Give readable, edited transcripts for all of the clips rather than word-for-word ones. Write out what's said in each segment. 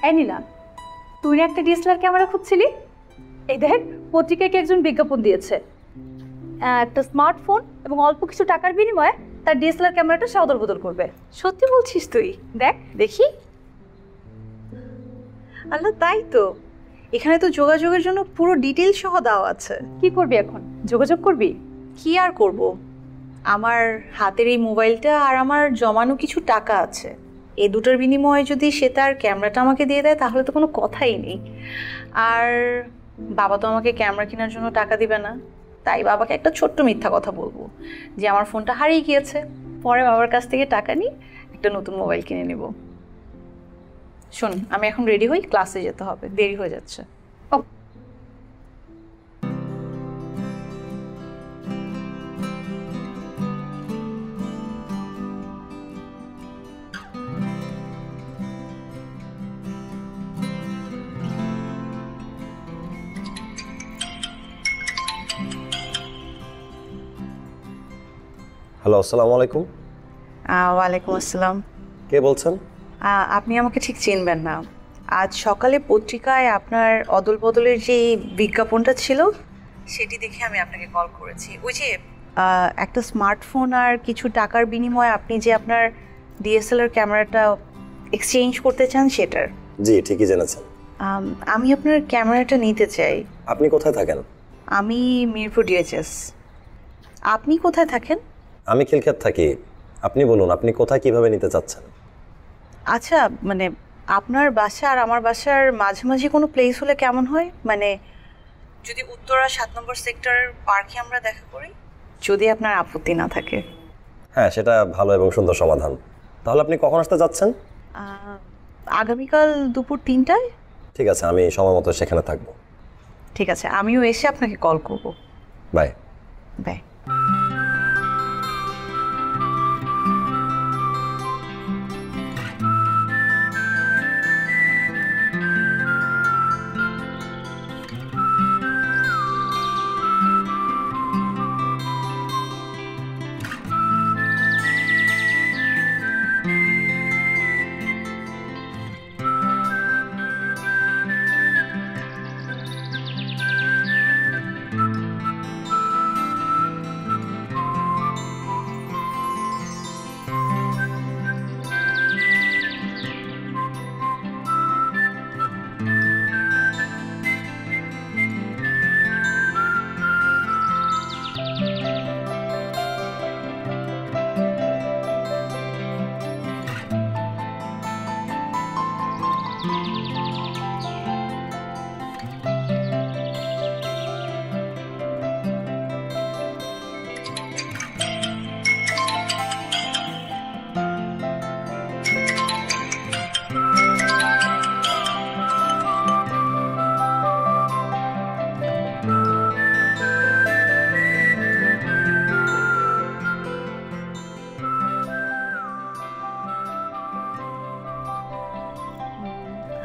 এই নীলা, তুই না একটা ডিএসএলআর ক্যামেরা খুঁজছিলি? এই দেখ, পত্রিকায় একজন বিজ্ঞাপন দিয়েছে, একটা স্মার্টফোন এবং অল্প কিছু টাকার বিনিময়ে তার ডিএসএলআর ক্যামেরাটা সে অদল বদল করবে। সত্যি বলছিস তুই? দেখ দেখি। আল্লাহ, তাই তো। এখানে তো যোগাযোগের জন্য পুরো ডিটেইলস সহ দেওয়া আছে। কি করবি এখন? যোগাযোগ করবি? কি আর করব, আমার হাতের এই মোবাইলটা আর আমার জমানো কিছু টাকা আছে, এই দুটোর বিনিময়ে যদি সে তার ক্যামেরাটা আমাকে দিয়ে দেয় তাহলে তো কোনো কথাই নেই। আর বাবা তো আমাকে ক্যামেরা কেনার জন্য টাকা দিবে না, তাই বাবাকে একটা ছোট্ট মিথ্যা কথা বলবো যে আমার ফোনটা হারিয়ে গিয়েছে, পরে বাবার কাছ থেকে টাকা নিয়ে একটা নতুন মোবাইল কিনে নেব। শোন, আমি এখন রেডি হই, ক্লাসে যেতে হবে, দেরি হয়ে যাচ্ছে। হ্যালো, আসসালামু আলাইকুম। ওয়ালাইকুম আসসালাম। কে বলছেন? আপনি আমাকে ঠিক চিনবেন না। আজ সকালে পত্রিকায় আপনার অদল বদলের যে বিজ্ঞাপনটা ছিল সেটি দেখে আমি আপনাকে কল করেছি। ওই যে একটা স্মার্টফোন আর কিছু টাকার বিনিময়ে আপনি যে আপনার ডিএসএলআর ক্যামেরাটা এক্সচেঞ্জ করতে চান সেটার। জি, ঠিকই জেনেছেন। আমি আপনার ক্যামেরাটা নিতে চাই। আপনি কোথায় থাকেন? আমি মিরপুর ডিএচএস। আপনি কোথায় থাকেন? আমি খিলক্ষেত থাকি। আপনি বলুন, আপনি কোথায় কিভাবে নিতে চাচ্ছেন? আচ্ছা, মানে আপনার বাসা আর আমার বাসার মাঝামাঝি কোনো প্লেস হলে কেমন হয়? মানে যদি উত্তরা 7 নম্বর সেক্টরের পার্কে আমরা দেখা করি, যদি আপনার আপত্তি না থাকে। হ্যাঁ, সেটা ভালো এবং সুন্দর সমাধান। তাহলে আপনি কখন আসতে যাচ্ছেন? আগামীকাল দুপুর 3টায়। ঠিক আছে, আমি সময় মতো সেখানে থাকবো। ঠিক আছে, আমিও এসে আপনাকে কল করব। Bye bye.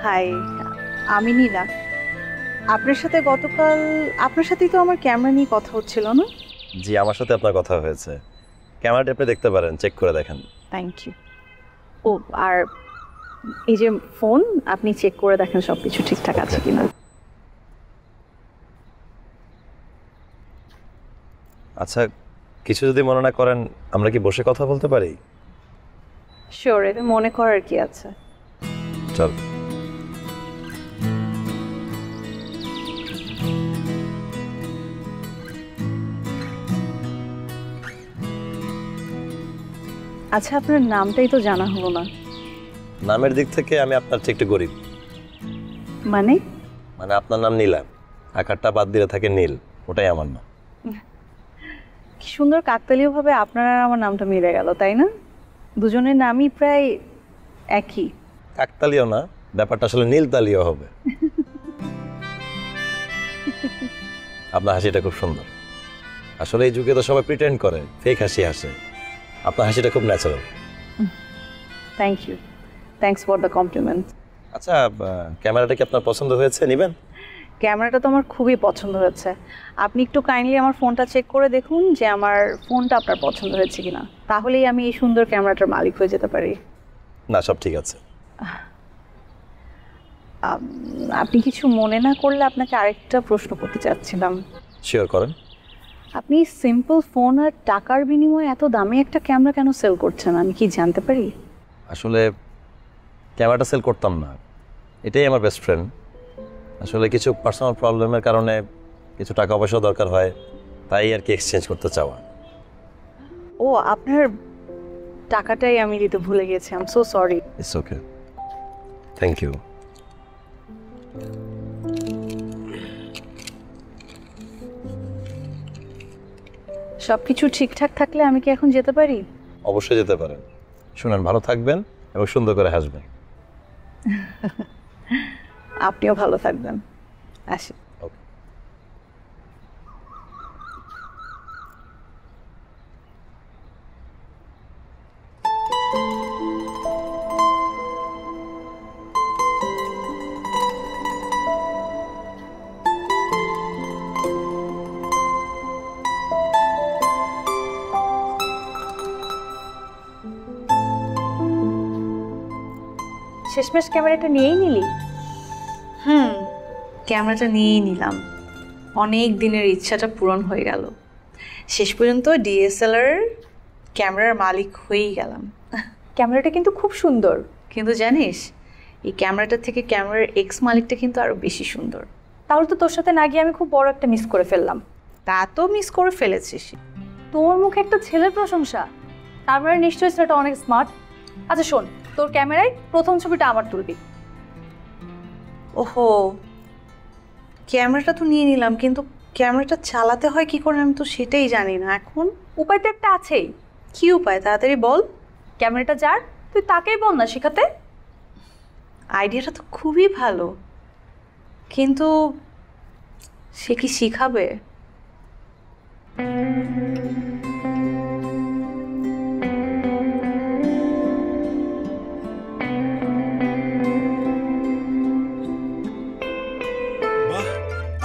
হাই, আমি নীলা। আপনার সাথে গতকাল আপনার সাথেই তো আমার ক্যামেরা নিয়ে কথা হচ্ছিল না? জি, আমার সাথে আপনার কথা হয়েছে। ক্যামেরাটা আপনি দেখতে পারেন, চেক করে দেখেন। Thank you. ও, আর এই যে ফোন, আপনি চেক করে দেখেন সব কিছু ঠিকঠাক আছে কিনা। আচ্ছা, কিছু যদি মনে না করেন, আমরা কি বসে কথা বলতে পারি? শিওর, এটা মনে করার কি আছে। চল। আচ্ছা, আপনার নামটাই তো জানা হলো না। নামের দিক থেকে আমি আপনার চেয়ে একটু গরিব। মানে? মানে আপনার নাম নীলা, আকারটা বাদ দিলে থাকে নীল, ওটাই আমার নাম। কি সুন্দর কাকতালীয় ভাবে আপনার আর আমার নামটা মিলে গেল, তাই না? দুজনের নামই প্রায় একই। কাকতালীয় না, ব্যাপারটা আসলে নীলতালীয় হবে। আপনার হাসিটা খুব সুন্দর। আসলে এই যুগে তো সবাই প্রিটেন্ড করে, ফেক হাসি হাসে। আপনার হাসিটা খুব natural. Thank you, thanks for the compliment. আচ্ছা, ক্যামেরাটা কি আপনার পছন্দ হয়েছে? নেবেন? ক্যামেরাটা তো আমার খুবই পছন্দ হয়েছে। আপনি একটু কাইন্ডলি আমার ফোনটা চেক করে দেখুন যে আমার ফোনটা আপনার পছন্দ হয়েছে কিনা, তাহলেই আমি এই সুন্দর ক্যামেরাটার মালিক হয়ে যেতে পারি। না, সব ঠিক আছে। আপনি কিছু মনে না করলে আপনাকে আরেকটা প্রশ্ন করতে চাচ্ছিলাম। শিওর করেন। আপনি সিম্পল ফোন আর টাকার বিনিময়ে এত দামি একটা ক্যামেরা কেন সেল করছেন, আমি কি জানতে পারি? আসলে ক্যামেরাটা সেল করতাম না, এটাই আমার বেস্ট ফ্রেন্ড। আসলে কিছু পার্সোনাল প্রবলেমের কারণে কিছু টাকা পয়সা দরকার হয়, তাই আর কি এক্সচেঞ্জ করতে চাওয়া। ও, আপনার টাকাটাই আমি দিতে ভুলে গেছি, I am so sorry. It's okay, thank you. সব কিছু ঠিকঠাক থাকলে আমি কি এখন যেতে পারি? অবশ্যই যেতে পারেন। শুনেন, ভালো থাকবেন এবং সুন্দর করে হাসবেন। আপনিও ভালো থাকবেন, আসি। ওকে। শেষমেশ ক্যামেরাটা নিয়েই নিলি? ক্যামেরাটা নিয়েই নিলাম, অনেক দিনের ইচ্ছাটা পূরণ হয়ে গেল। শেষ পর্যন্ত ডিএসএলআর ক্যামেরার মালিক হয়েই গেলাম। ক্যামেরাটা কিন্তু খুব সুন্দর। কিন্তু জানিস, এই ক্যামেরাটা থেকে ক্যামেরার এক্স মালিকটা কিন্তু আরও বেশি সুন্দর। তাহলে তো তোর সাথে না গিয়ে আমি খুব বড় একটা মিস করে ফেললাম। তা তো মিস করে ফেলেছিস। তোর মুখে একটা ছেলের প্রশংসা, তার মানে নিশ্চয়ই ছেলেটা অনেক স্মার্ট। আচ্ছা শোন, তোর ক্যামেরায় প্রথম ছবিটা আমার তুলবি। ওহো, ক্যামেরাটা তো নিয়ে নিলাম, কিন্তু ক্যামেরাটা চালাতে হয় কি করে আমি তো সেটাই জানি না এখন। উপায় তো একটা আছেই। কি উপায়, তাড়াতাড়ি বল। ক্যামেরাটা যার, তুই তাকেই বল না শেখাতে। আইডিয়াটা তো খুবই ভালো, কিন্তু সে কি শিখাবে?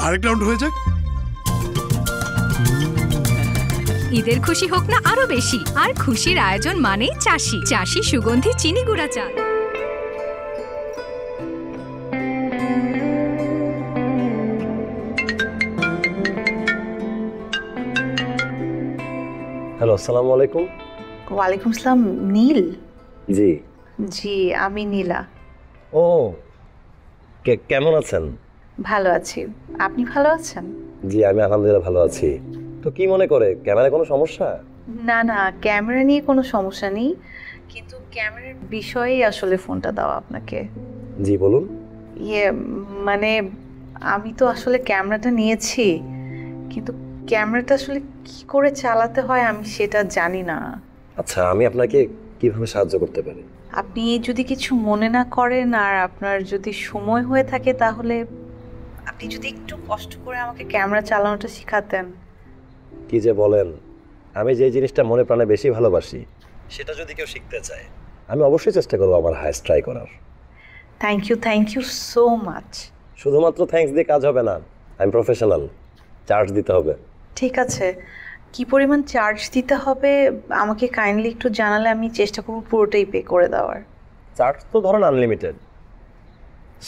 আরেক রাউন্ড হয়ে যাক। ঈদের খুশি হোক না আরো বেশি, আর খুশির আয়োজন মানেই চাষি। চাষি সুগন্ধি চিনি গুঁড়া চাল। হ্যালো, আসসালামু আলাইকুম। ওয়ালাইকুম আসসালাম। নীল? জি জি, আমি নীলা। ও, কেমন আছেন? ভালো আছি, আপনি ভালো আছেন? জি, আমি আলহামদুলিল্লাহ ভালো আছি। তো কি মনে করে, ক্যামেরায় কোনো সমস্যা? না না, ক্যামেরা নিয়ে কোনো সমস্যা নেই, কিন্তু ক্যামেরার বিষয়েই আসলে ফোনটা দেওয়া আপনাকে। জি বলুন। মানে আমি তো আসলে ক্যামেরাটা নিয়েছি, কিন্তু ক্যামেরাটা আসলে কি করে চালাতে হয় আমি সেটা জানি না। আচ্ছা, আমি আপনাকে কিভাবে সাহায্য করতে পারি? আপনি যদি কিছু মনে না করেন আর আপনার যদি সময় হয়ে থাকে, তাহলে আপনি যদি একটু কষ্ট করে আমাকে ক্যামেরা চালানোটা শেখাতেন। কি যে বলেন, আমি যে জিনিসটা মনে প্রাণে বেশি ভালোবাসি সেটা যদি কেউ শিখতে চায়, আমি অবশ্যই চেষ্টা করবো আমার হায়েস্ট ট্রাই করার। Thank you so much. শুধুমাত্র থ্যাঙ্কস দিয়ে কাজ হবে না, আমি প্রফেশনাল, চার্জ দিতে হবে। ঠিক আছে, কি পরিমাণ চার্জ দিতে হবে আমাকে কাইন্ডলি একটু জানালে আমি চেষ্টা করব পুরোটাই পে করে দেওয়ার। চার্জ তো ধরেন আনলিমিটেড,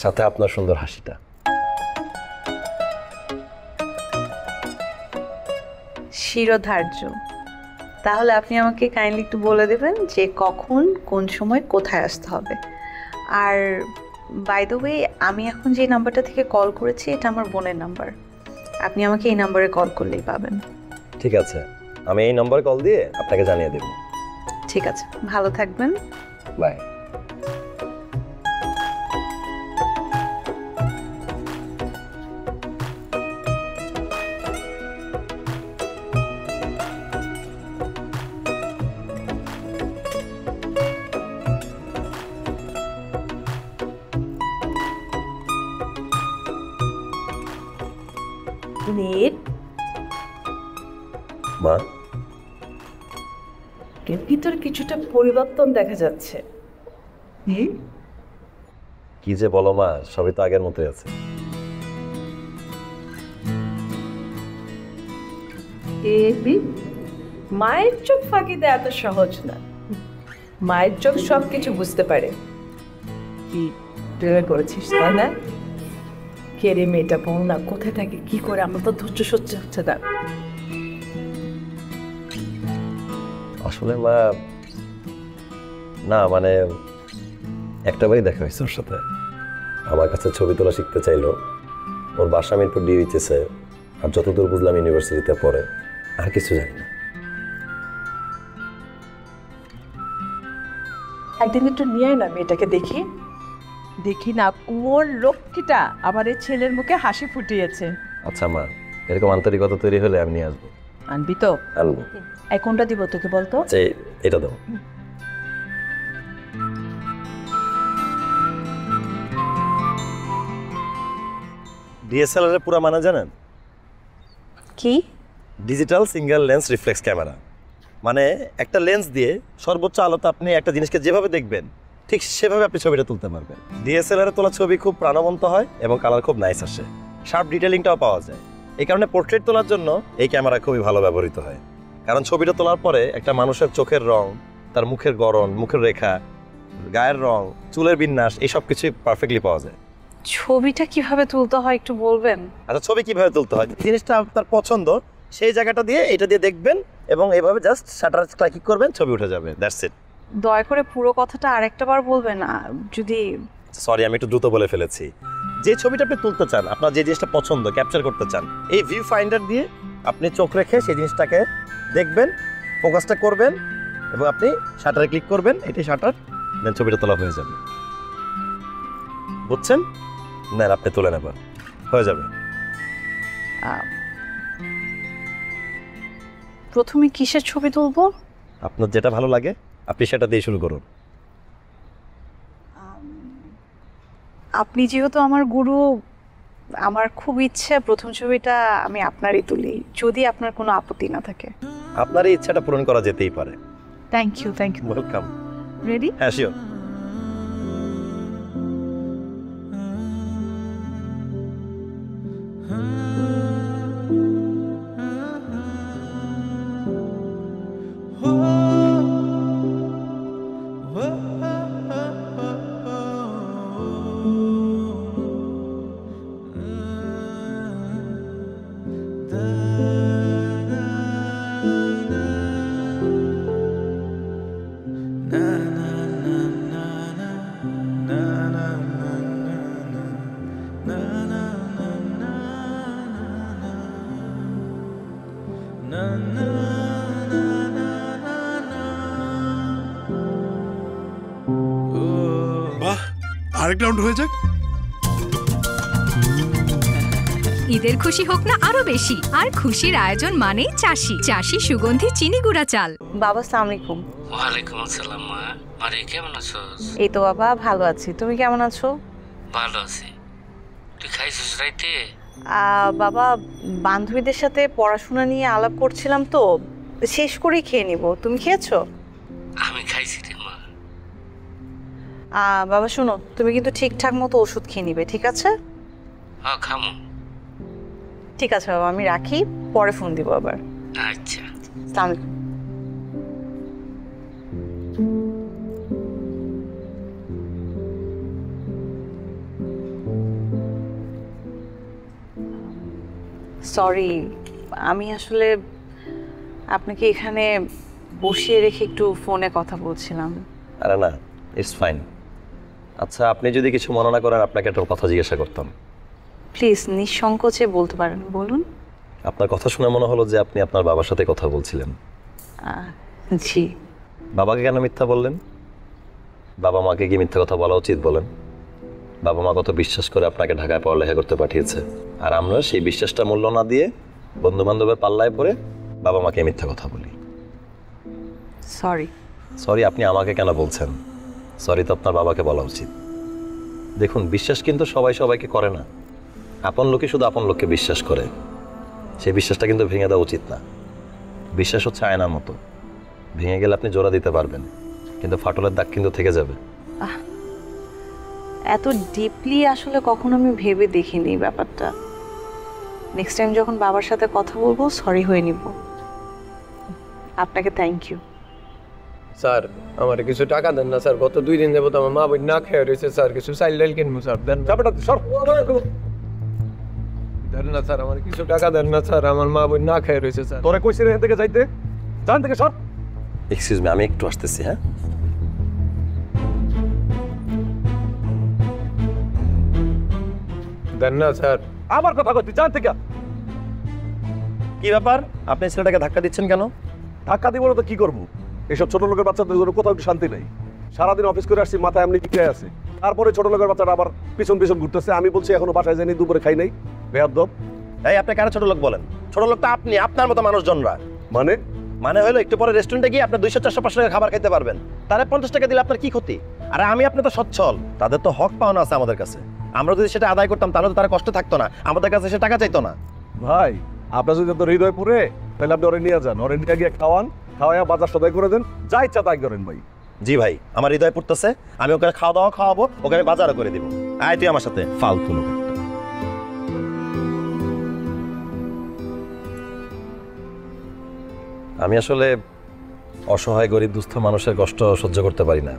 সাথে আপনার সুন্দর হাসিটা। শিরোধার্য। তাহলে আপনি আমাকে কাইন্ডলি একটু বলে দেবেন যে কখন কোন সময় কোথায় আসতে হবে। আর বাই দ্য ওয়ে, আমি এখন যে নাম্বারটা থেকে কল করেছি এটা আমার বোনের নাম্বার, আপনি আমাকে এই নাম্বারে কল করলেই পাবেন। ঠিক আছে, আমি এই নম্বরে কল দিয়ে আপনাকে জানিয়ে দেব। ঠিক আছে, ভালো থাকবেন, বাই। নীল, মা, এর ভিতর কিছুটা পরিবর্তন দেখা যাচ্ছে। কি যে বলো মা, সবই তো আগের মতোই আছে। মায়ের চোখ ফাঁকি দেওয়া এত সহজ না। মায়ের চোখ সব কিছু বুঝতে পারে। কি প্রেমে করেছিস তাই না? কে রে মেয়েটা, বল না কোথায় থাকে, কি করে? আমার তো ধৈর্য সহ্য হচ্ছে না। আসলে মা, না মানে একটাবারই দেখা হয়েছে ওর সাথে। আমার কাছে ছবি তোলা শিখতে চাইলো। ওর বাসা মিরপুর ডিউইচএসে, আর যতদূর বুঝলাম ইউনিভার্সিটিতে পড়ে। আর কিছু জানি না। একদিন একটু নিয়ে আয় না মেয়েটাকে, দেখি দেখি না কোন লক্ষ্মীটা আমার এই ছেলের মুখে হাসি ফুটিয়েছে। আচ্ছা মা, এরকম আন্তরিকতা তৈরি হলে আমি নিয়ে আসবো। আনবি তো? আনবো। এই কোনটা দিব তোকে বলতো? আচ্ছা, এটা দাও। ডিএসএলআর এর পুরো মানে জানেন? কি? Digital single lens reflex camera. মানে একটা লেন্স দিয়ে সর্বোচ্চ আলোতে আপনি একটা জিনিসকে যেভাবে দেখবেন ঠিক সেভাবে আপনি ছবিটা তুলতে পারবেন। ডিএসএলআর এ তোলা ছবি খুব প্রাণবন্ত হয় এবং কালার খুব নাইস আসে, শার্প ডিটেলিংটাও পাওয়া যায়। এই কারণে পোর্ট্রেট তোলার জন্য এই ক্যামেরা খুবই ভালো ব্যবহৃত হয়। কারণ ছবিটা তোলার পরে একটা মানুষের চোখের রং, তার মুখের গড়ন, মুখের রেখা, গায়ের রং, চুলের বিন্যাস, এই সব কিছুই পারফেক্টলি পাওয়া যায়। ছবিটা কিভাবে তুলতে হয় একটু বলবেন? আচ্ছা, ছবি কিভাবে তুলতে হয়, জিনিসটা আপনার পছন্দ সেই জায়গাটা দিয়ে এটা দিয়ে দেখবেন এবং এভাবে জাস্ট শাটার ক্লিক করবেন, ছবি উঠে যাবে। That's it. দয়া করে পুরো কথাটা আরেকটা বার বলবেন যদি। সরি, আমি একটু দ্রুত বলে ফেলেছি। যে ছবিটা আপনি তুলতে চান, আপনার যে জিনিসটা পছন্দ ক্যাপচার করতে চান, এই ভিউ ফাইন্ডার দিয়ে আপনি চোখ রেখে সেই জিনিসটাকে দেখবেন, ফোকাসটা করবেন এবং আপনি শাটারে ক্লিক করবেন, এটাই শাটার, দেন ছবিটা তোলা হয়ে যাবে। বুঝছেন? না, আপনি তুলে নেবেন, হয়ে যাবে। প্রথমে কিসের ছবি তুলবো? আপনার যেটা ভালো লাগে আপনি সেটা দিয়ে শুরু করুন। আপনি যেহেতু আমার গুরু, আমার খুব ইচ্ছে প্রথম ছবিটা আমি আপনারই তুলি, যদি আপনার কোনো আপত্তি না থাকে। আপনার এই ইচ্ছাটা পূরণ করা যেতেই পারে। Thank you, thank you. Welcome. Ready? হ্যাঁ, শিওর। বাহ, আরেক রাউন্ড হয়ে যাক। ঈদের খুশি হোক না আরো বেশি, আর খুশির আয়োজন মানেই চাষি। চাষি সুগন্ধি চিনি গুঁড়া চাল। বাবা, আসসালামু আলাইকুম। ওয়ালাইকুম আসসালাম মা। আরে কেমন আছোস? এই তো বাবা, ভালো আছি। তুমি কেমন আছো? ভালো আছি। তুই খাইছিস রাইতে? বাবা, বান্ধবীদের সাথে পড়াশোনা নিয়ে আলাপ করছিলাম তো, শেষ করেই খেয়ে নিব। তুমি খেয়েছো? আমি খাইছি রে মা। বাবা শোনো, তুমি কিন্তু ঠিকঠাক মতো ওষুধ খেয়ে নিবে, ঠিক আছে? হ্যাঁ খামো। ঠিক আছে বাবা, আমি রাখি, পরে ফোন দিব আবার। আচ্ছা। আসসালামু আলাইকুম। সরি, আমি আসলে আপনাকে এখানে বসিয়ে রেখে একটু ফোনে কথা বলছিলাম। আরে না, ইটস ফাইন। আচ্ছা, আপনি যদি কিছু মনে না করেন আপনাকে একটা কথা জিজ্ঞাসা করতাম। প্লিজ নিঃসংকোচে বলতে পারেন, বলুন। আপনার কথা শুনে মনে হলো যে আপনি আপনার বাবার সাথে কথা বলছিলেন। জি। বাবাকে কেন মিথ্যা বললেন? বাবা মাকে কি মিথ্যা কথা বলা উচিত বলেন? বাবা মা কত বিশ্বাস করে আপনাকে ঢাকায় পড়ালেখা করতে পাঠিয়েছে, আর আমরা সেই বিশ্বাসটা মূল্য না দিয়ে বন্ধু বান্ধবের পাল্লায় পড়ে বাবা মাকে মিথ্যা কথা বলি। সরি। সরি আপনি আমাকে কেন বলছেন? সরি তো আপনার বাবাকে বলা উচিত। দেখুন, বিশ্বাস কিন্তু সবাই সবাইকে করে না। আপন লোকে শুধু আপন লোককে বিশ্বাস করে, সেই বিশ্বাসটা কিন্তু ভেঙে দেওয়া উচিত না। বিশ্বাস হচ্ছে আয়নার মতো, ভেঙে গেলে আপনি জোড়া দিতে পারবেন, কিন্তু ফাটলের দাগ কিন্তু থেকে যাবে। এত ডিপলি আসলে কখনো আমি ভেবে দেখিনি ব্যাপারটা। নেক্সট টাইম যখন বাবার সাথে কথা বলবো সরি হয়ে নিব। আপনাকে থ্যাংক ইউ। স্যার আমার কিছু টাকা দেন না স্যার, গত 2 দিন যাবত আমার মা বোন না খেয়ে রয়েছে স্যার, কিছু চাইল ডাইল কিনবো স্যার, দেন দেন না স্যার, আমার কিছু টাকা দেন না স্যার, আমার মা বোন না খেয়ে রয়েছে স্যার। তোরা কইছিস এখান থেকে যাইতে, জান থেকে সর। এক্সকিউজ মি, আমি একটু আসতেছি। হ্যাঁ, দেন না স্যার। আমার কথা কইতি, জান থেকে। কি ব্যাপার, আপনি ছেলেটাকে ধাক্কা দিচ্ছেন কেন? ধাক্কা দিব না তো কি করবো? এইসব ছোট লোকের বাচ্চাদের জন্য কোথাও একটু শান্তি নেই। সারাদিন অফিস করে আসছি, মাথায় এমনি টিকে আছে, তারপরে ছোট লোকের বাচ্চাটা আবার পিছন পিছন ঘুরতেছে। আমি বলছি এখনো বাসায় যাইনি, দুপুরে খাই নাই। বেয়াদব। এই আপনি কারা ছোট লোক বলেন? ছোট লোক তো আপনি, আপনার মতো মানুষজনরা। মানে মানে হলো একটু পরে রেস্টুরেন্টে গিয়ে আপনি 200-400-500 টাকা খাবার খেতে পারবেন, তারে 50 টাকা দিলে আপনার কি ক্ষতি? আরে আমি আপনি তো সচ্ছল, তাদের তো হক পাওনা আছে আমাদের কাছে। আমরা যদি সেটা আদায় করতাম তাহলে তো তারা কষ্ট থাকতো না, আমাদের কাছে সে টাকা চাইতো না। ভাই, আপনার যদি তো হৃদয় পুরে, তাহলে আপনি ওরে নিয়ে যান, ওরে নিয়ে গিয়ে খাওয়ান, খাওয়াইয়া বাজার সদাই করে দেন, যা ইচ্ছা তাই করেন ভাই। জি ভাই, আমার হৃদয় পড়তেছে, আমি ওকে খাওয়া দাওয়া খাওয়াবো, ওকে আমি বাজারও করে দিব। আয় তুই আমার সাথে। ফালতু লোক একটা। আমি আসলে অসহায় গরিব দুস্থ মানুষের কষ্ট সহ্য করতে পারি না,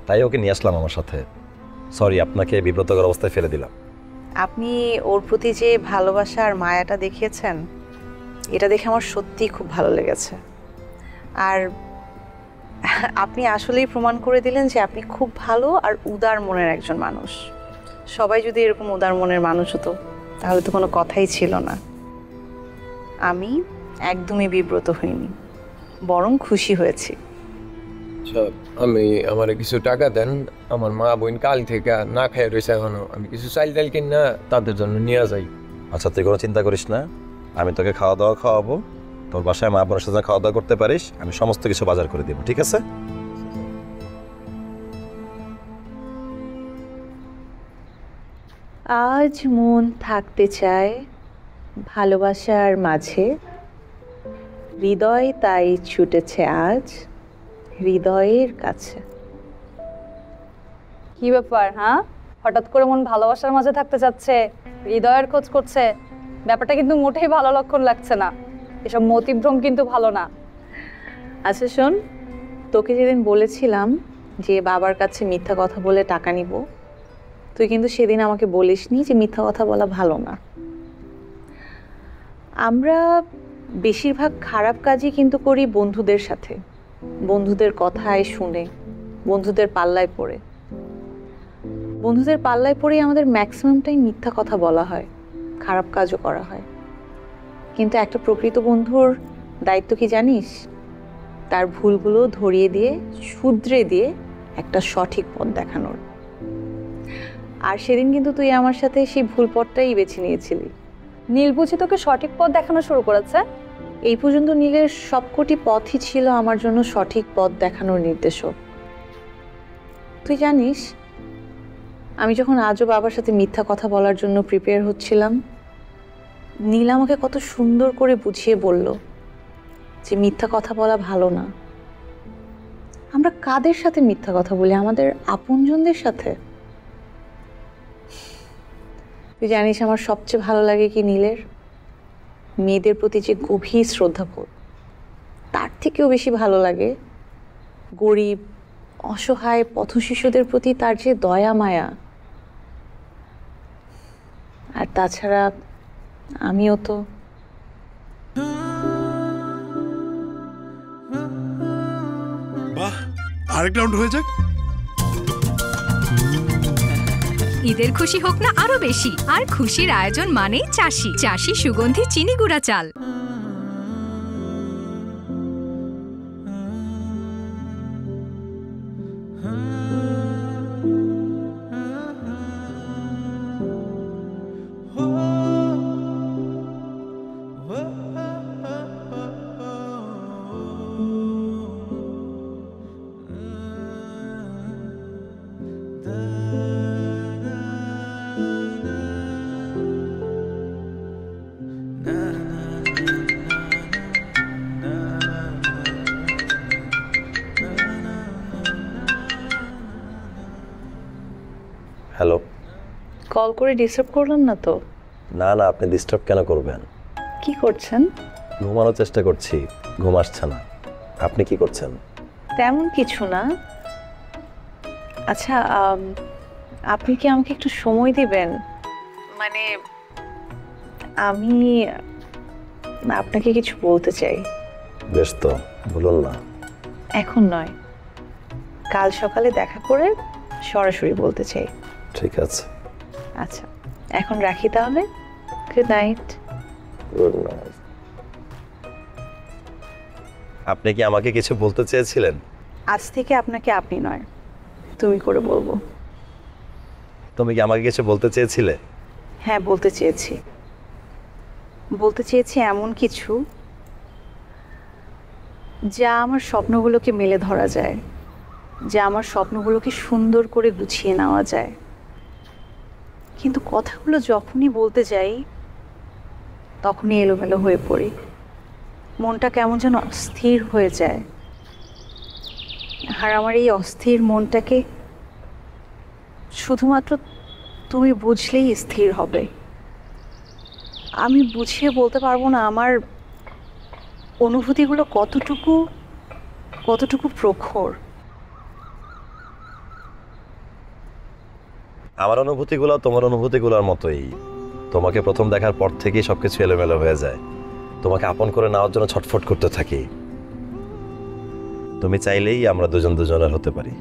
তাই ওকে নিয়ে আসলাম আমার সাথে। সরি, আপনাকে বিব্রতকর অবস্থায় ফেলে দিলাম। আপনি ওর প্রতি যে ভালোবাসা আর মায়াটা দেখিয়েছেন, এটা দেখে আমার সত্যিই খুব ভালো লেগেছে। আর আপনি আসলেই প্রমাণ করে দিলেন যে আপনি খুব ভালো আর উদার মনের একজন মানুষ। সবাই যদি এরকম উদার মনের মানুষ হতো তাহলে তো কোনো কথাই ছিল না। আমি একদমই বিব্রত হইনি, বরং খুশি হয়েছি। আচ্ছা, আমি আমার কিছু টাকা দেন, আমার মা বোন কাল থেকে না খেয়ে রয়েছে এখনো, আমি কিছু চাইল ডাইল কিন না তাদের জন্য নিয়ে যাই। আচ্ছা, তুই কোনো চিন্তা করিস না, আমি তোকে খাওয়া দাওয়া খাওয়াবো, তোর বাসায় মা বোনের সাথে খাওয়া দাওয়া করতে পারিস, আমি সমস্ত কিছু বাজার করে দেবো, ঠিক আছে? আজ মন থাকতে চায় ভালোবাসার মাঝে, হৃদয় তাই ছুটেছে আজ হৃদয়ের কাছে। কি ব্যাপার? হ্যাঁ, হঠাৎ করে মন ভালোবাসার মাঝে থাকতে চাচ্ছে, হৃদয়ের খোঁজ করছে, ব্যাপারটা কিন্তু মোটেই ভালো লক্ষণ লাগছে না। এসব মতিভ্রম কিন্তু ভালো না। আচ্ছা শোন, তোকে যেদিন বলেছিলাম যে বাবার কাছে মিথ্যা কথা বলে টাকা নিব, তুই কিন্তু সেদিন আমাকে বলিসনি যে মিথ্যা কথা বলা ভালো না। আমরা বেশিরভাগ খারাপ কাজই কিন্তু করি বন্ধুদের সাথে, বন্ধুদের কথায় শুনে, বন্ধুদের পাল্লায় পড়ে। বন্ধুদের পাল্লায় পড়েই আমাদের ম্যাক্সিমামটাই মিথ্যা কথা বলা হয়, খারাপ কাজও করা হয়। কিন্তু একটা প্রকৃত বন্ধুর দায়িত্ব কি জানিস? তার ভুলগুলো ধরিয়ে দিয়ে, শুধরে দিয়ে একটা সঠিক পথ দেখানোর। আর সেদিন কিন্তু তুই আমার সাথে সেই ভুল পথটাই বেছে নিয়েছিলি। নীল বুঝি তোকে সঠিক পথ দেখানো শুরু করেছে? এই পর্যন্ত নীলের সবকটি পথই ছিল আমার জন্য সঠিক পথ দেখানোর নির্দেশক। তুই জানিস, আমি যখন আজও বাবার সাথে মিথ্যা কথা বলার জন্য প্রিপেয়ার হচ্ছিলাম, নীল আমাকে কত সুন্দর করে বুঝিয়ে বলল যে মিথ্যা কথা বলা ভালো না। আমরা কাদের সাথে মিথ্যা কথা বলি? আমাদের আপনজনদের সাথে। তুই জানিস আমার সবচেয়ে ভালো লাগে কি নীলের? মেয়েদের প্রতি যে গভীর শ্রদ্ধাবোধ, তার থেকেও বেশি ভালো লাগে গরিব, অসহায় পথশিশুদের প্রতি তার যে দয়া মায়া। আর তাছাড়া আমিও তো বাহ, আরেক রাউন্ড হয়ে যাক। ঈদের খুশি হোক না আরো বেশি, আর খুশির আয়োজন মানেই চাষি। চাষি সুগন্ধি চিনি গুঁড়া চাল। হ্যালো। কল করে ডিস্টার্ব করলাম না তো? না না, আপনি ডিস্টার্ব কেন করবেন? কি করছেন? ঘুমানোর চেষ্টা করছি, ঘুম আসছে না। আপনি কি করছেন? তেমন কিছু না। আচ্ছা, আপনি কি আমাকে একটু সময় দিবেন? মানে আমি আপনাকে কিছু বলতে চাই। বেশ, তো বলুন না। এখন নয়, কাল সকালে দেখা করে সরাসরি বলতে চাই। ঠিক আছে। আচ্ছা, এখন রাখি তাহলে। Good night. Good night. আপনি কি আমাকে কিছু বলতে চেয়েছিলেন? আজ থেকে আপনাকে আপনি নয়, তুমি করে বলবো। তুমি কি আমাকে কিছু বলতে চেয়েছিলে? হ্যাঁ, বলতে চেয়েছি। বলতে চেয়েছি এমন কিছু যা আমার স্বপ্নগুলোকে মেলে ধরা যায়, যা আমার স্বপ্নগুলোকে সুন্দর করে গুছিয়ে নেওয়া যায়। কিন্তু কথাগুলো যখনই বলতে যাই তখনই এলোমেলো হয়ে পড়ি, মনটা কেমন যেন অস্থির হয়ে যায়। আর আমার এই অস্থির মনটাকে শুধুমাত্র তুমি বুঝলেই স্থির হবে। আমি বুঝিয়ে বলতে পারবো না আমার অনুভূতিগুলো কতটুকু প্রখর। আমার অনুভূতিগুলো তোমার অনুভূতিগুলোর মতোই। তোমাকে প্রথম দেখার পর থেকেই সবকিছু এলোমেলো হয়ে যায়। তোমাকে আপন করে নেওয়ার জন্য ছটফট করতে থাকি। তুমি চাইলেই আমরা দুজন দুজনের হতে পারি।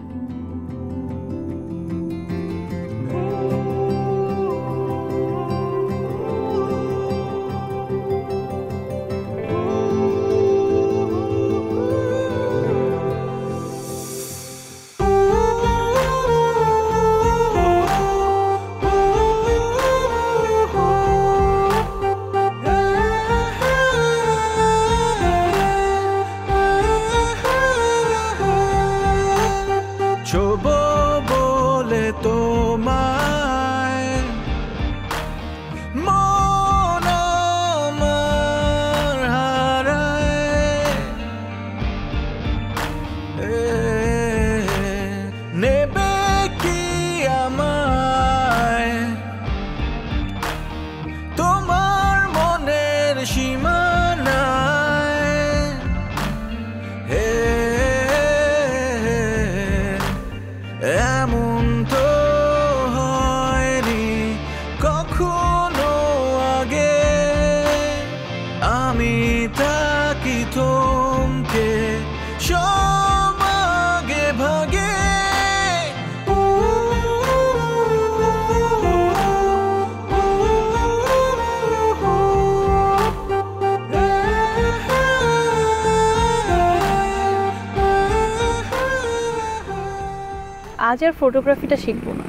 আজ আর ফটোগ্রাফিটা শিখবো না।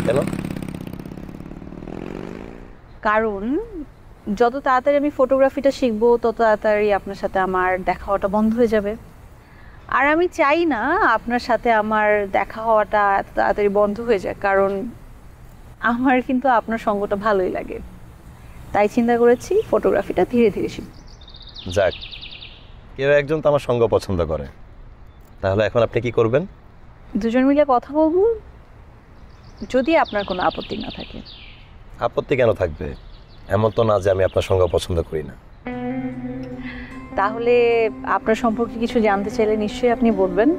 কেন? কারণ যত তাড়াতাড়ি আমি ফটোগ্রাফিটা শিখবো তত তাড়াতাড়ি আপনার সাথে আমার দেখা হওয়াটা বন্ধ হয়ে যাবে। আর আমি চাই না আপনার সাথে আমার দেখা হওয়াটা এত তাড়াতাড়ি বন্ধ হয়ে যায়, কারণ আমার কিন্তু আপনার সঙ্গটা ভালোই লাগে। তাই চিন্তা করেছি ফটোগ্রাফিটা ধীরে ধীরে শিখব। যাক, কেউ একজন তো আমার সঙ্গ পছন্দ করে। তাহলে এখন আপনি কি করবেন? দুজন মিলে কথা বলবো, যদি আপনার কোনো আপত্তি না থাকে। আপত্তি কেন থাকবে? এমন তো না যে আমি আপনার সঙ্গ পছন্দ করি না। তাহলে আপনার সম্পর্কে কিছু জানতে চাইলে নিশ্চয়ই আপনি বলবেন।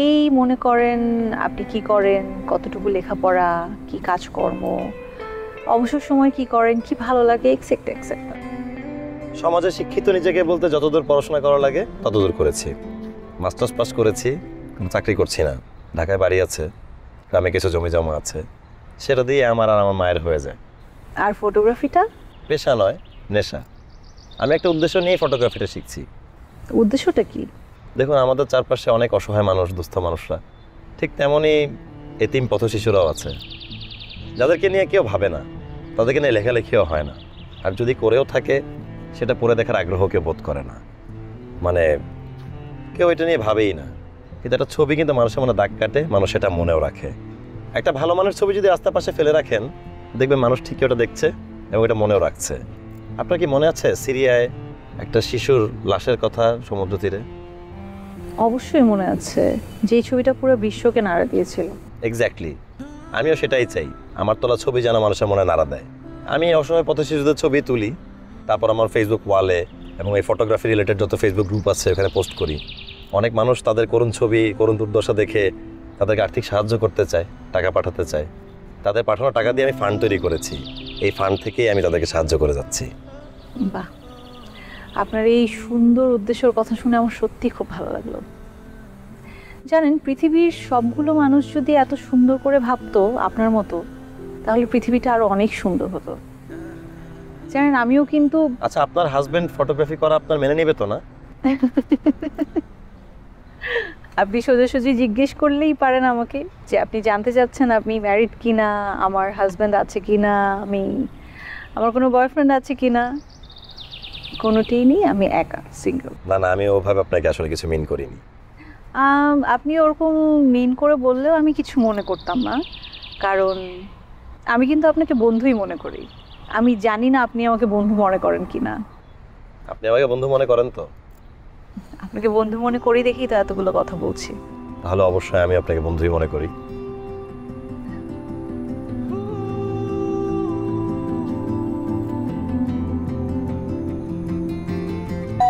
এই মনে করেন আপনি কি করেন, কতটুকু লেখাপড়া, কি কাজকর্ম, অবসর সময় কি করেন, কি ভালো লাগে, এক্সেট্রা এক্সেট্রা। সমাজে শিক্ষিত নিজেকে বলতে যতদূর পড়াশোনা করা লাগে ততদূর করেছি। মাস্টার্স পাস করেছি, কোনো চাকরি করছি না। ঢাকায় বাড়ি আছে, গ্রামে কিছু জমি জমা আছে, সেটা দিয়ে আমার আর আমার মায়ের হয়ে যায়। আর ফটোগ্রাফিটা? পেশা নয়, নেশা। আমি একটা উদ্দেশ্য নিয়ে ফটোগ্রাফিটা শিখছি। উদ্দেশ্যটা কি? দেখুন, আমাদের চারপাশে অনেক অসহায় মানুষ, দুস্থ মানুষরা, ঠিক তেমনই এতিম পথ শিশুরাও আছে, যাদেরকে নিয়ে কেউ ভাবে না, তাদেরকে নিয়ে লেখালেখিও হয় না। আর যদি করেও থাকে সেটা পড়ে দেখার আগ্রহ কেউ বোধ করে না, মানে কেউ এটা নিয়ে ভাবেই না। কিন্তু একটা ছবি কিন্তু মানুষের মনে দাগ কাটে, মানুষ সেটা মনেও রাখে। একটা ভালো মানের ছবি যদি রাস্তার পাশে ফেলে রাখেন, দেখবেন মানুষ ঠিকই ওটা দেখছে এবং এটা মনেও রাখছে। আপনার কি মনে আছে সিরিয়ায় একটা শিশুর লাশের কথা সমুদ্র তীরে? অবশ্যই মনে আছে, যেই ছবিটা পুরো বিশ্বকে নাড়া দিয়েছিল। এক্স্যাক্টলি, আমিও সেটাই চাই। আমার তোলা ছবি যেন মানুষের মনে নাড়া দেয়। আমি অসময় পথ শিশুদের ছবি তুলি, তারপর আমার ফেসবুক ওয়ালে এবং এই ফটোগ্রাফি রিলেটেড যত ফেসবুক গ্রুপ আছে ওখানে পোস্ট করি। অনেক মানুষ তাদের করুণ ছবি, করুণ দুর্দশা দেখে তাদেরকে আর্থিক সাহায্য করতে চায়, টাকা পাঠাতে চায়। তাদের পাঠানো টাকা দিয়ে আমি ফান্ড তৈরি করেছি। এই ফান্ড থেকেই আমি তাদেরকে সাহায্য করে যাচ্ছি। বাহ, আপনার এই সুন্দর উদ্দেশ্যের কথা শুনে আমার সত্যি খুব ভালো লাগলো। জানেন, পৃথিবীর সবগুলো মানুষ যদি এত সুন্দর করে ভাবতো আপনার মতো, তাহলে পৃথিবীটা আরো অনেক সুন্দর হতো। জানেন, আমিও কিন্তু আচ্ছা, আপনার হাজবেন্ড ফটোগ্রাফি করা আপনার মেনে নেবে তো না? আপনি সোজাসুজি জিজ্ঞেস করলেই পারেন আমাকে যে আপনি জানতে চাচ্ছেন আপনি ম্যারিড কিনা, আমার হাজব্যান্ড আছে কিনা, আমার কোনো বয়ফ্রেন্ড আছে কিনা। কোনোটাই নেই, আমি একা সিঙ্গেল। না না, আমি ওভাবে আপনাকে আসলে কিছু মিন করিনি। আপনি ওরকম মিন করে বললেও আমি কিছু মনে করতাম না, কারণ আমি কিন্তু আপনাকে বন্ধুই মনে করি। আমি জানি না আপনি আমাকে বন্ধু মনে করেন কিনা। আপনি আমাকে বন্ধু মনে করেন তো? আপনাকে বন্ধু মনে করি দেখেই তো এতগুলো কথা বলছি। তাহলে অবশ্যই আমি আপনাকে বন্ধুই মনে করি।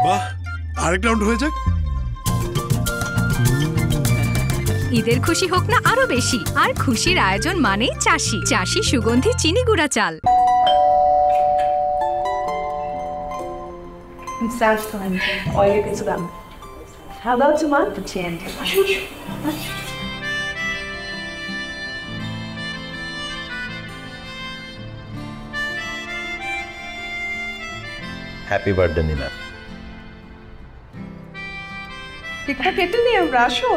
বাহ, আরেক রাউন্ড হয়ে যাক। ঈদের খুশি হোক না আরো বেশি, আর খুশির আয়োজন মানেই চাষি। চাষি সুগন্ধি চিনি গুঁড়া চাল। হ্যাপি বার্থডে নীলা। ঠিকঠাক কেটে নিয়ে আমরা আসো।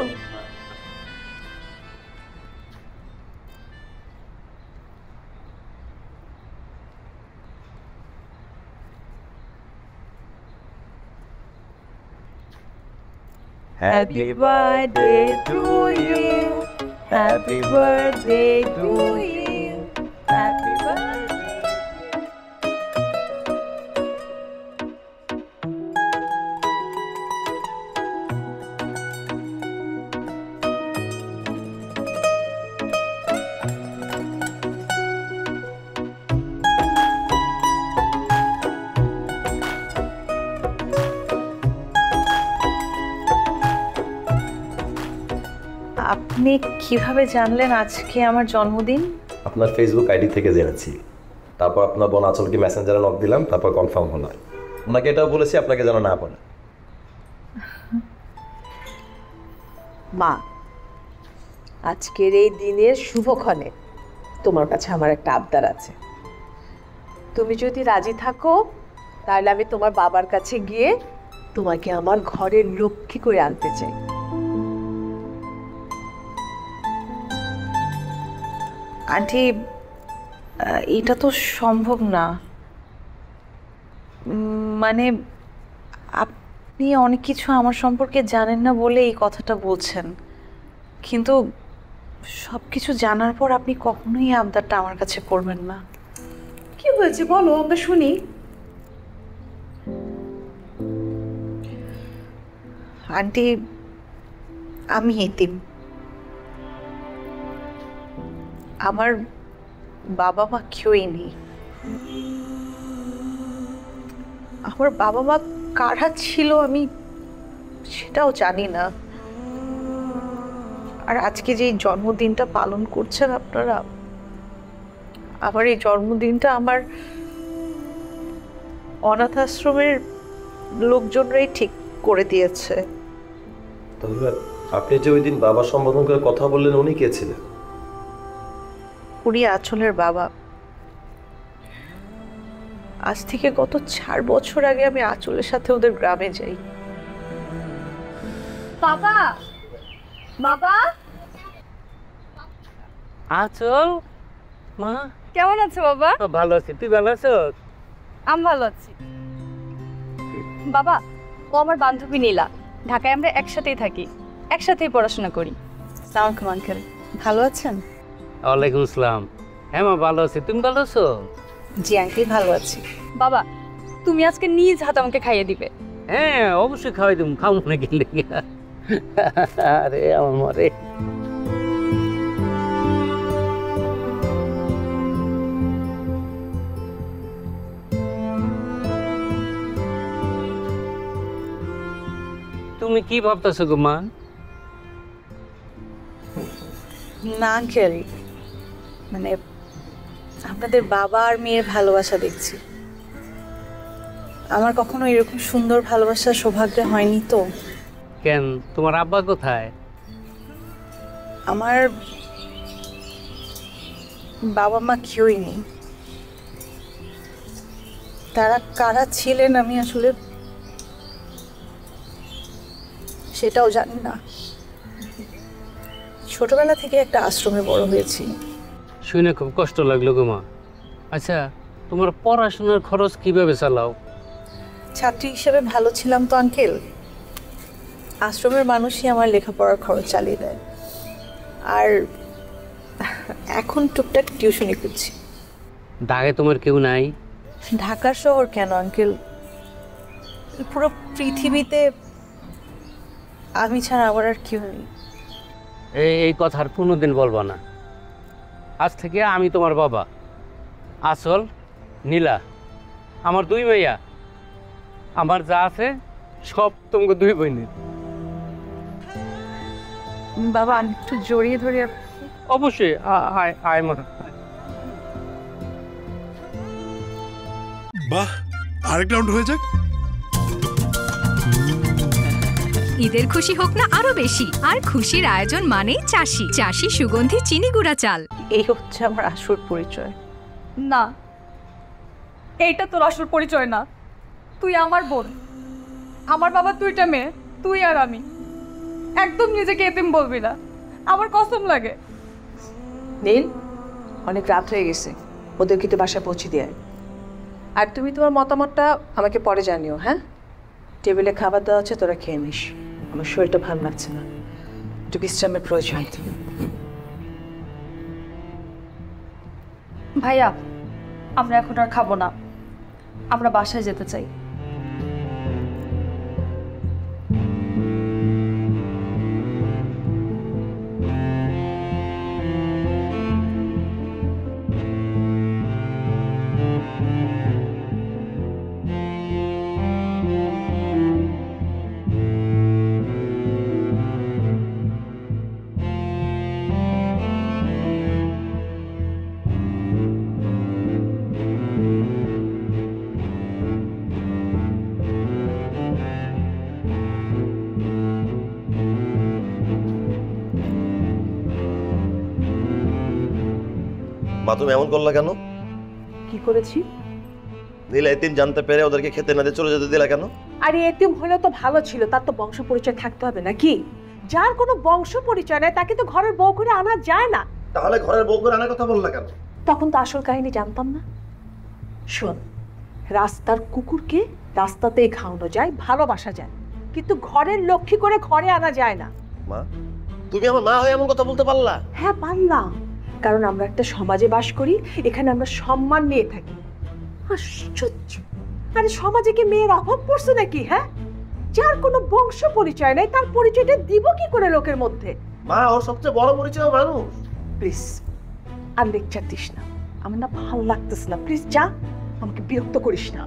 Happy birthday to you. Happy birthday to you. Happy birthday. আপনি কিভাবে জানলেন আজকে আমার জন্মদিন? আপনার ফেসবুক আইডি থেকে জেনেছি। তারপর আপনার বোন আঁচলকে মেসেঞ্জারে নক দিলাম, তারপর কনফার্ম হলো। ওনাকে এটাও বলেছি আপনাকে যেন না বলে। মা, আজকের এই দিনের শুভক্ষণে তোমার কাছে আমার একটা আবদার আছে। তুমি যদি রাজি থাকো তাহলে আমি তোমার বাবার কাছে গিয়ে তোমাকে আমার ঘরের লক্ষ্মী করে আনতে চাই। আন্টি, এটা তো সম্ভব না। মানে আপনি অনেক কিছু আমার সম্পর্কে জানেন না বলে এই কথাটা বলছেন, কিন্তু সব কিছু জানার পর আপনি কখনোই আবদারটা আমার কাছে করবেন না। কি হয়েছে বলো, আমরা শুনি। আন্টি, আমি এতিম। আমার বাবা মা কেউই নেই। আমার বাবা মা কারা ছিল আমি সেটাও জানি না। আর আজকে যে জন্মদিনটা পালন করছেন আপনারা, আমার এই জন্মদিনটা আমার অনাথ আশ্রমের লোকজনরাই ঠিক করে দিয়েছে। তাহলে আপনি যে ওই দিন বাবা সম্বোধন করে কথা বললেন, উনি কে ছিলেন? উনি আঁচলের বাবা। আজ থেকে গত 4 বছর আগে আমি আঁচলের সাথে ওদের গ্রামে যাই। বাবা, বাবা, আচল মা, কেমন আছো বাবা? ভালো আছি, তুই ভালো আছো? আমি ভালো আছি। বাবা, ও আমার বান্ধবী নীলা। ঢাকায় আমরা একসাথেই থাকি, একসাথেই পড়াশোনা করি। আসসালামু আলাইকুম আঙ্কেল, ভালো আছেন? ওয়ালাইকুম আসসালাম। হ্যাঁ মা, ভালো আছি, তুমি ভালো আছো? জি আঙ্কেল, ভালো আছি। বাবা, তুমি আজকে নিজ হাতে আমাকে খাইয়ে দিবে। হ্যাঁ অবশ্যই খাওয়াই দেবো, খাও না কিনলে। আরে আমার মরে। তুমি তুমি কি ভাবতেছো গো মা? না আঙ্কেল, মানে আপনাদের বাবা আর মেয়ের ভালোবাসা দেখছি। আমার কখনো এরকম সুন্দর ভালোবাসার সৌভাগ্য হয়নি তো। কেন, তোমার আব্বা কোথায়? আমার বাবা মা কেউই নেই। তারা কারা ছিলেন আমি আসলে সেটাও জানি না। ছোটবেলা থেকে একটা আশ্রমে বড় হয়েছি। শুনে খুব কষ্ট লাগলো গো মা। আচ্ছা, তোমার পড়াশোনার খরচ কিভাবে চালাও? ছাত্রী হিসেবে ভালো ছিলাম তো আঙ্কেল, আশ্রমের মানুষই আমার লেখাপড়ার খরচ চালিয়ে দেয়। আর এখন টুকটাক টিউশনি করছি। ঢাকায় তোমার কেউ নাই? ঢাকার শহর কেন আঙ্কেল, পুরো পৃথিবীতে আমি ছাড়া আবার আর কেউ নেই। এই কথা আর কোনোদিন বলবা না। আজ থেকে আমি তোমার বাবা, আসল নীলা, আমার 2 মেয়া, আমার যা আছে সব তোমাকে 2 বোনের। বাবা আমি একটু জড়িয়ে ধরে। অবশ্যই, আয় মা। বাহ, আরেক রাউন্ড হয়ে যাক। ঈদের খুশি হোক না আরো বেশি, আর খুশির আয়োজন মানেই চাষি। চাষি সুগন্ধি চিনি গুঁড়া চাল। এই হচ্ছে আমার আসল পরিচয়। না, এইটা তোর আসল পরিচয় না। তুই আমার বোন, আমার বাবার 2টা মেয়ে, তুই আর আমি। একদম নিজেকে এতিম বলবি না, আমার কসম লাগে। নীল, অনেক রাত হয়ে গেছে, ওদের কিন্তু বাসায় পৌঁছে দিয়ে আয়। আর তুমি তোমার মতামতটা আমাকে পরে জানিও, হ্যাঁ? টেবিলে খাবার দেওয়া হচ্ছে, তোরা খেয়ে নিস। আমার শরীরটা ভালো লাগছে না, একটু বিশ্রামের প্রয়োজন। ভাইয়া, আমরা এখন আর খাবো না, আমরা বাসায় যেতে চাই। মা, তুমি এমন করলা কেন? কি করেছি? নীলা এতিম জানতে পেরে ওদেরকে খেতে না দিয়ে চলে যেতে দিলা কেন? আর এতিম হলেও তো ভালো ছিল, তার তো বংশ পরিচয় থাকতে হবে নাকি? যার কোনো বংশ পরিচয় নেই তাকে তো ঘরের বউ করে আনা যায় না। তাহলে ঘরের বউ করে আনার কথা বললা কেন? তখন তো আসল কাহিনী জানতাম না। শোন, রাস্তার কুকুরকে রাস্তাতেই খাওয়ানো যায়, ভালোবাসা যায়, কিন্তু ঘরের লক্ষ্মী করে ঘরে আনা যায় না। মা, তুমি আমার মা হয়ে এমন কথা বলতে পারলা? হ্যাঁ পারলাম, কারণ আমরা একটা সমাজে বাস করি, এখানে আমরা সম্মান নিয়ে থাকি। আশ্চর্য, আরে সমাজে কি মেয়ের অভাব পড়ছে নাকি? হ্যাঁ, যার কোনো বংশ পরিচয় নেই তার পরিচয়টা দিব কি করে লোকের মধ্যে? মা, ওর সবচেয়ে বড় পরিচয় মানুষ। প্লিজ আর লেকচার দিস না, আমার না ভালো লাগতেছে না। প্লিজ যা, আমাকে বিরক্ত করিস না।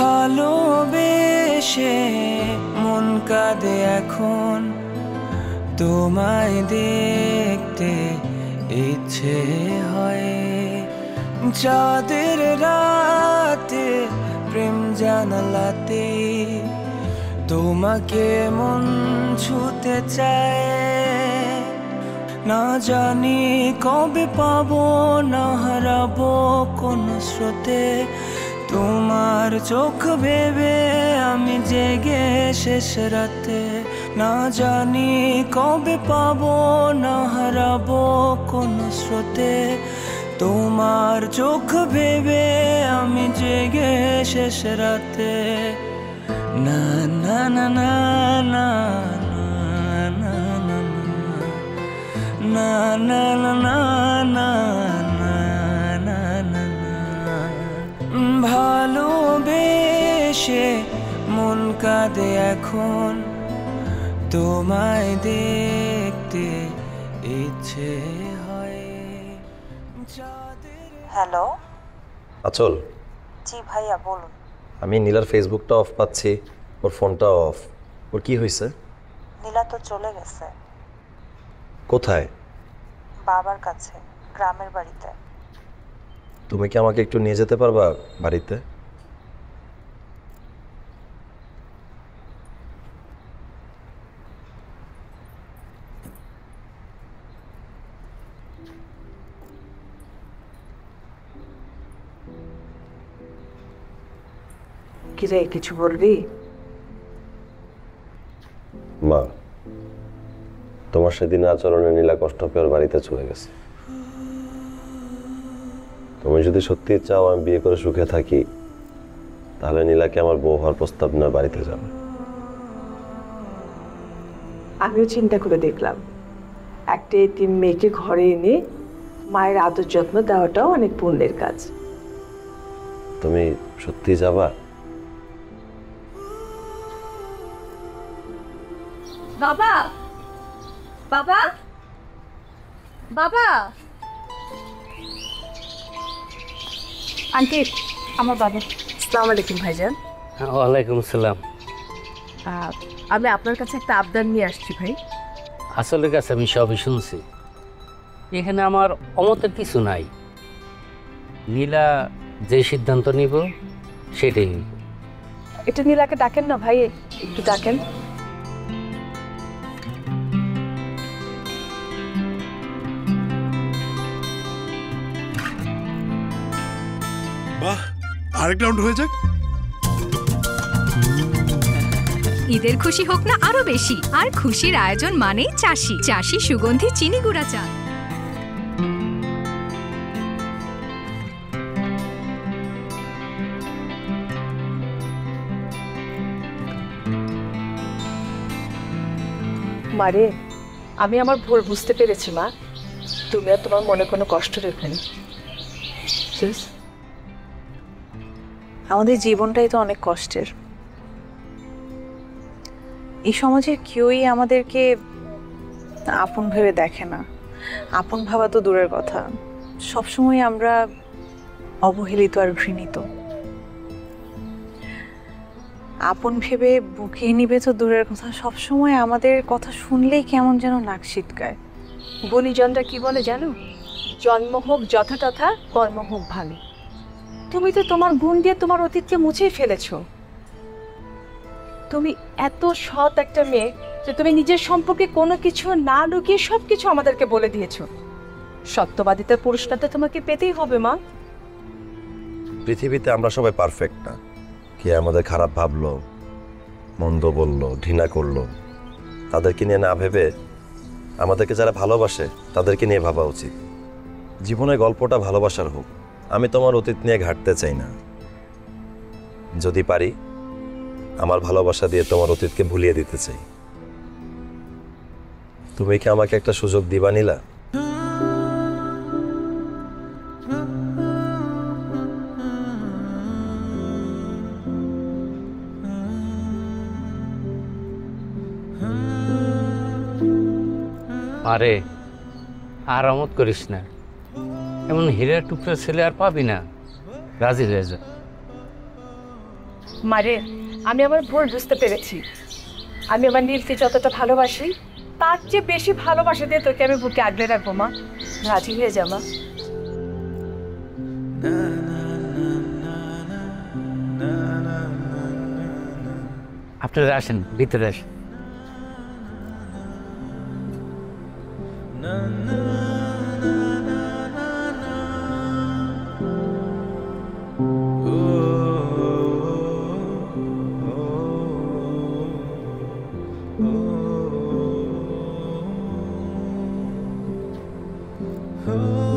ভালোবেসে মন কাঁদে এখন, তোমায় দেখতে ইচ্ছে হয়। চাঁদের রাতে প্রেম জানালাতে তোমাকে মন ছুতে চায়। না জানি কবে পাবো, না হারাবো কোন স্রোতে তোমার চোখ ভেবে আমি জেগে শেষ রাতে। না জানি কবে পাবো, না হারাবো কোন স্রোতে তোমার চোখ ভেবে আমি জেগে শেষ রাতে। না না না না না না না না না না না না না না না। এখন তোমায় দেখতে ইচ্ছে হয়। হ্যালো, আচল, জি ভাইয়া বলুন। আমি নীলার ফেসবুকটা অফ পাচ্ছি, ওর ফোনটা অফ। ওর কি হয়েছে? নীলা তো চলে গেছে কোথায়? বাবার কাছে, গ্রামের বাড়িতে। তুমি কি আমাকে একটু নিয়ে যেতে পারবা বাড়িতে? কিরে, কিছু বলবি? মা, তোমার সেদিন আচরণে নীলা কষ্ট পেয়ে ওর বাড়িতে চলে গেছে। তুমি যদি সত্যি চাও আমি বিয়ে করে সুখে থাকি, তাহলে নীলাকে আমার বউ হওয়ার প্রস্তাব নিয়ে বাড়িতে যাবে। আমিও চিন্তা করে দেখলাম, একটা এতিম মেয়েকে ঘরে এনে মায়ের আদর যত্ন দেওয়াটাও অনেক পুণ্যের কাজ। তুমি সত্যি যাবা? বাবা, বাবা, বাবা। আন্টি, আমার বাবা। আসসালামু আলাইকুম ভাইজান। ওয়ালাইকুম আসসালাম। আমি আপনার কাছে একটা আবদার নিয়ে আসছি ভাই। আসলের কাছে আমি সবই শুনছি। এখানে আমার অমতের কিছু নাই। নীলা যে সিদ্ধান্ত নিব সেটাই নিব। এটা নীলাকে ডাকেন না ভাই, একটু ডাকেন। বাহ, আরেক রাউন্ড হয়ে যাক। ঈদের খুশি হোক না আরো বেশি, আর খুশির আয়োজন মানেই চাষি। চাষি সুগন্ধি চিনি গুঁড়া চা। মারে, আমি আমার ভুল বুঝতে পেরেছি মা। তুমি আর তোমার মনে কোনো কষ্ট রেখেনি। আমাদের জীবনটাই তো অনেক কষ্টের। এই সমাজের কেউই আমাদেরকে আপন ভেবে দেখে না। আপন ভাবা তো দূরের কথা, সবসময় আমরা অবহেলিত আর ঘৃণিত। আপন ভেবে বুকে নিবে তো দূরের কথা, সবসময় আমাদের কথা শুনলেই কেমন যেন নাক ছিটকায়। গুণীজনরা কি বলে জানো? জন্ম হোক যথাতথা, কর্ম হোক ভালো। তুমি তো তোমার গুণ দিয়ে তোমার অতীতকে মুছেই ফেলেছ। তুমি এত সৎ একটা মেয়ে যে তুমি নিজের সম্পর্কে কোনো কিছু না লুকিয়ে সব কিছু আমাদেরকে বলে দিয়েছ। সত্যবাদিতার পুরস্কারটা তোমাকে পেতেই হবে মা। পৃথিবীতে আমরা সবাই পারফেক্ট না। কে আমাদের খারাপ ভাবলো, মন্দ বললো, ঘৃণা করলো, তাদেরকে নিয়ে না ভেবে আমাদেরকে যারা ভালোবাসে তাদেরকে নিয়ে ভাবা উচিত। জীবনের গল্পটা ভালোবাসার হোক। আমি তোমার অতীত নিয়ে ঘাটতে চাই না। যদি পারি আমার ভালোবাসা দিয়ে তোমার অতীতকে ভুলিয়ে দিতে চাই। তুমি কি আমাকে একটা সুযোগ দিবা নীলা? আরে আর আমত করিস না, এমন হীরা টুকরা ছেলে আর পাবি না। রাজি হয়ে যা। মারে, আমি আমার ভুল বুঝতে পেরেছি। আমি আমার নীলকে যতটা ভালোবাসি তার চেয়ে বেশি ভালোবাসা দিয়ে তোকে আমি বুকে আগলে রাখবো মা। রাজি হয়ে যা মা। আপনারা আসেন, ভিতরে আসেন। Oh